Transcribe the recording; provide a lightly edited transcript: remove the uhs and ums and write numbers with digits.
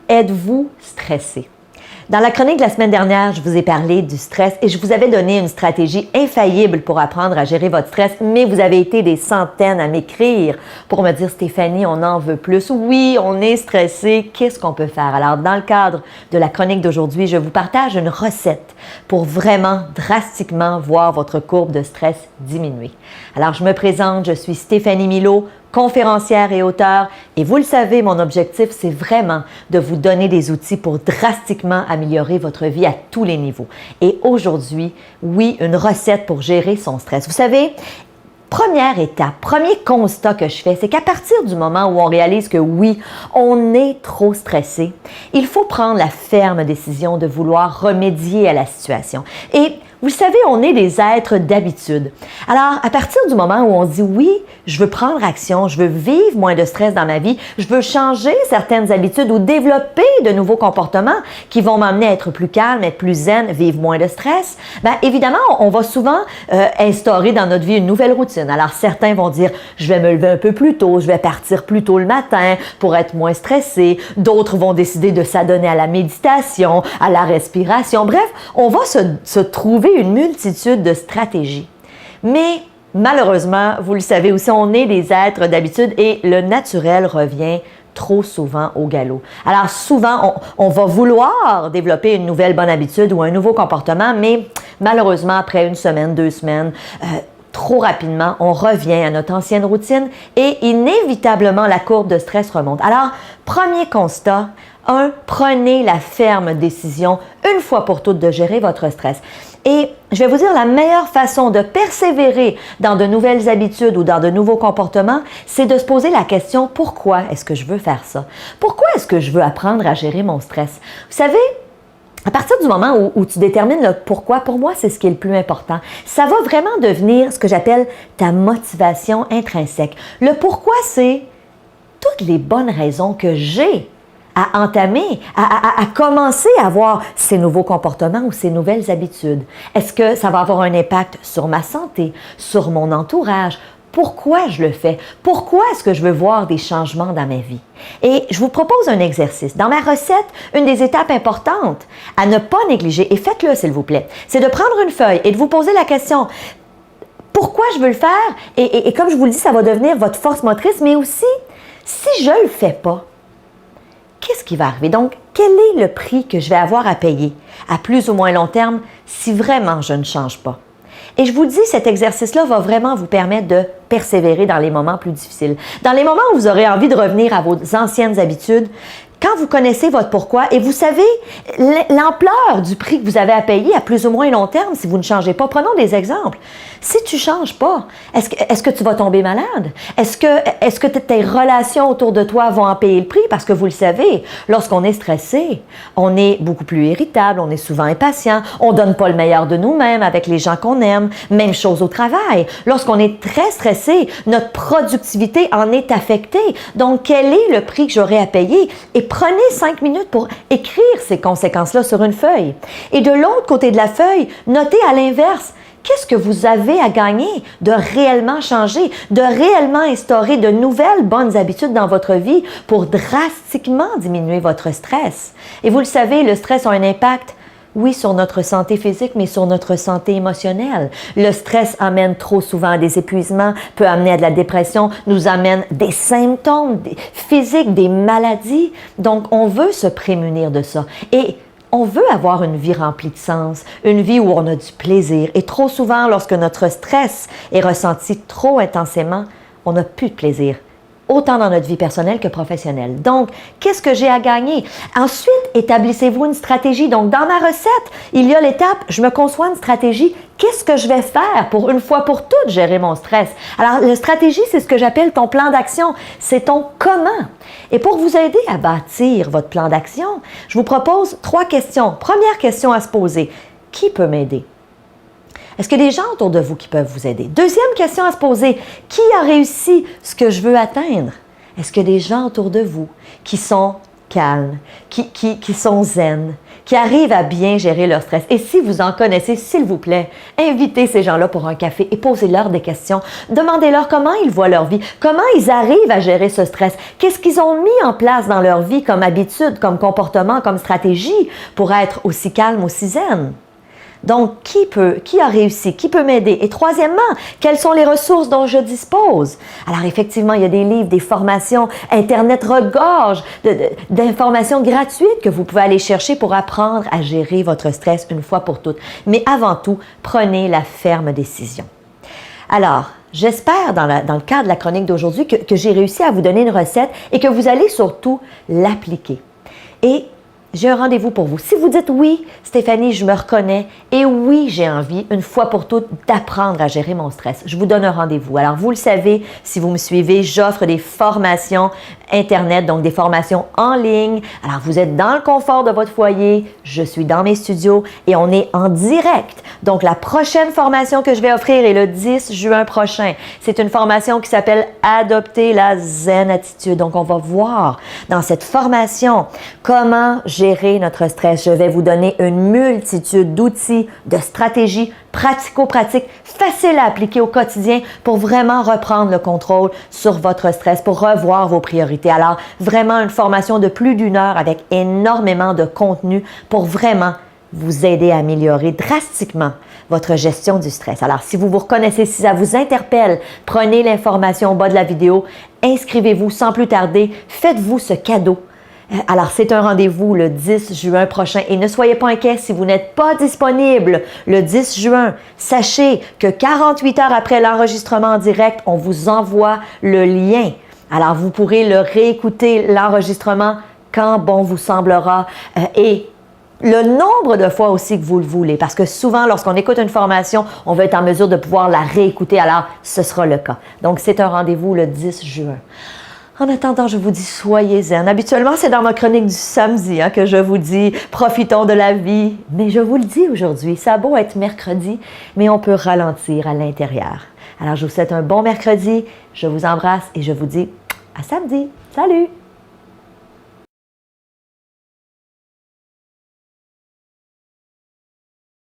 Êtes-vous stressé? Dans la chronique de la semaine dernière, je vous ai parlé du stress et je vous avais donné une stratégie infaillible pour apprendre à gérer votre stress, mais vous avez été des centaines à m'écrire pour me dire « Stéphanie, on en veut plus. Oui, on est stressé. Qu'est-ce qu'on peut faire? » Alors, dans le cadre de la chronique d'aujourd'hui, je vous partage une recette pour vraiment drastiquement voir votre courbe de stress diminuer. Alors, je me présente, je suis Stéphanie Milaud, conférencière et auteure, et vous le savez, mon objectif, c'est vraiment de vous donner des outils pour drastiquement améliorer votre vie à tous les niveaux. Et aujourd'hui, oui, une recette pour gérer son stress. Vous savez, première étape, premier constat que je fais, c'est qu'à partir du moment où on réalise que oui, on est trop stressé, il faut prendre la ferme décision de vouloir remédier à la situation. Et vous savez, on est des êtres d'habitude. Alors, à partir du moment où on dit oui, je veux prendre action, je veux vivre moins de stress dans ma vie, je veux changer certaines habitudes ou développer de nouveaux comportements qui vont m'amener à être plus calme, être plus zen, vivre moins de stress, bien évidemment, on va souvent instaurer dans notre vie une nouvelle routine. Alors, certains vont dire, je vais me lever un peu plus tôt, je vais partir plus tôt le matin pour être moins stressé. D'autres vont décider de s'adonner à la méditation, à la respiration. Bref, on va se trouver une multitude de stratégies. Mais malheureusement, vous le savez aussi, on est des êtres d'habitude et le naturel revient trop souvent au galop. Alors souvent, on va vouloir développer une nouvelle bonne habitude ou un nouveau comportement, mais malheureusement, après une semaine, 2 semaines, trop rapidement, on revient à notre ancienne routine et inévitablement, la courbe de stress remonte. Alors, premier constat, prenez la ferme décision une fois pour toutes de gérer votre stress. Et je vais vous dire, la meilleure façon de persévérer dans de nouvelles habitudes ou dans de nouveaux comportements, c'est de se poser la question, pourquoi est-ce que je veux faire ça? Pourquoi est-ce que je veux apprendre à gérer mon stress? Vous savez, à partir du moment où tu détermines le pourquoi, pour moi, c'est ce qui est le plus important. Ça va vraiment devenir ce que j'appelle ta motivation intrinsèque. Le pourquoi, c'est toutes les bonnes raisons que j'ai à entamer, à commencer à avoir ces nouveaux comportements ou ces nouvelles habitudes. Est-ce que ça va avoir un impact sur ma santé, sur mon entourage? Pourquoi je le fais? Pourquoi est-ce que je veux voir des changements dans ma vie? Et je vous propose un exercice. Dans ma recette, une des étapes importantes à ne pas négliger, et faites-le s'il vous plaît, c'est de prendre une feuille et de vous poser la question, pourquoi je veux le faire? Et comme je vous le dis, ça va devenir votre force motrice, mais aussi, si je ne le fais pas, qu'est-ce qui va arriver? Donc, quel est le prix que je vais avoir à payer à plus ou moins long terme si vraiment je ne change pas? Et je vous dis, cet exercice-là va vraiment vous permettre de persévérer dans les moments plus difficiles. Dans les moments où vous aurez envie de revenir à vos anciennes habitudes, quand vous connaissez votre pourquoi et vous savez l'ampleur du prix que vous avez à payer à plus ou moins long terme si vous ne changez pas. Prenons des exemples. Si tu ne changes pas, est-ce que tu vas tomber malade? Est-ce que tes relations autour de toi vont en payer le prix? Parce que vous le savez, lorsqu'on est stressé, on est beaucoup plus irritable, on est souvent impatient, on ne donne pas le meilleur de nous-mêmes avec les gens qu'on aime. Même chose au travail. Lorsqu'on est très stressé, notre productivité en est affectée. Donc, quel est le prix que j'aurai à payer? Et prenez 5 minutes pour écrire ces conséquences-là sur une feuille. Et de l'autre côté de la feuille, notez à l'inverse, qu'est-ce que vous avez à gagner de réellement changer, de réellement instaurer de nouvelles bonnes habitudes dans votre vie pour drastiquement diminuer votre stress? Et vous le savez, le stress a un impact, oui, sur notre santé physique, mais sur notre santé émotionnelle. Le stress amène trop souvent à des épuisements, peut amener à de la dépression, nous amène des symptômes physiques, des maladies. Donc, on veut se prémunir de ça. Et on veut avoir une vie remplie de sens, une vie où on a du plaisir. Et trop souvent, lorsque notre stress est ressenti trop intensément, on n'a plus de plaisir, autant dans notre vie personnelle que professionnelle. Donc, qu'est-ce que j'ai à gagner? Ensuite, établissez-vous une stratégie. Donc, dans ma recette, il y a l'étape, je me conçois une stratégie. Qu'est-ce que je vais faire pour une fois pour toutes gérer mon stress? Alors, la stratégie, c'est ce que j'appelle ton plan d'action. C'est ton comment. Et pour vous aider à bâtir votre plan d'action, je vous propose 3 questions. Première question à se poser. Qui peut m'aider? Est-ce qu'il y a des gens autour de vous qui peuvent vous aider? Deuxième question à se poser, qui a réussi ce que je veux atteindre? Est-ce qu'il y a des gens autour de vous qui sont calmes, qui sont zen, qui arrivent à bien gérer leur stress. Et si vous en connaissez, s'il vous plaît, invitez ces gens-là pour un café et posez-leur des questions. Demandez-leur comment ils voient leur vie, comment ils arrivent à gérer ce stress, qu'est-ce qu'ils ont mis en place dans leur vie comme habitude, comme comportement, comme stratégie pour être aussi calme, aussi zen. Donc, qui a réussi? Qui peut m'aider? Et troisièmement, quelles sont les ressources dont je dispose? Alors, effectivement, il y a des livres, des formations. Internet regorge d'informations gratuites que vous pouvez aller chercher pour apprendre à gérer votre stress une fois pour toutes. Mais avant tout, prenez la ferme décision. Alors, j'espère, dans le cadre de la chronique d'aujourd'hui, que j'ai réussi à vous donner une recette et que vous allez surtout l'appliquer. Et j'ai un rendez-vous pour vous. Si vous dites oui, Stéphanie, je me reconnais et oui, j'ai envie, une fois pour toutes, d'apprendre à gérer mon stress, je vous donne un rendez-vous. Alors, vous le savez, si vous me suivez, j'offre des formations Internet, donc des formations en ligne. Alors, vous êtes dans le confort de votre foyer, je suis dans mes studios et on est en direct. Donc, la prochaine formation que je vais offrir est le 10 juin prochain. C'est une formation qui s'appelle « Adopter la zen attitude ». Donc, on va voir dans cette formation comment gérer notre stress. Je vais vous donner une multitude d'outils, de stratégies pratico-pratiques, faciles à appliquer au quotidien pour vraiment reprendre le contrôle sur votre stress, pour revoir vos priorités. Alors, vraiment une formation de plus d'1 heure avec énormément de contenu pour vraiment vous aider à améliorer drastiquement votre gestion du stress. Alors, si vous vous reconnaissez, si ça vous interpelle, prenez l'information au bas de la vidéo, inscrivez-vous sans plus tarder, faites-vous ce cadeau. Alors, c'est un rendez-vous le 10 juin prochain et ne soyez pas inquiets si vous n'êtes pas disponible le 10 juin. Sachez que 48 heures après l'enregistrement en direct, on vous envoie le lien. Alors, vous pourrez le réécouter, l'enregistrement, quand bon vous semblera et le nombre de fois aussi que vous le voulez, parce que souvent, lorsqu'on écoute une formation, on va être en mesure de pouvoir la réécouter, alors ce sera le cas. Donc, c'est un rendez-vous le 10 juin. En attendant, je vous dis soyez zen. Habituellement, c'est dans ma chronique du samedi que je vous dis profitons de la vie. Mais je vous le dis aujourd'hui, ça a beau être mercredi, mais on peut ralentir à l'intérieur. Alors, je vous souhaite un bon mercredi, je vous embrasse et je vous dis à samedi. Salut!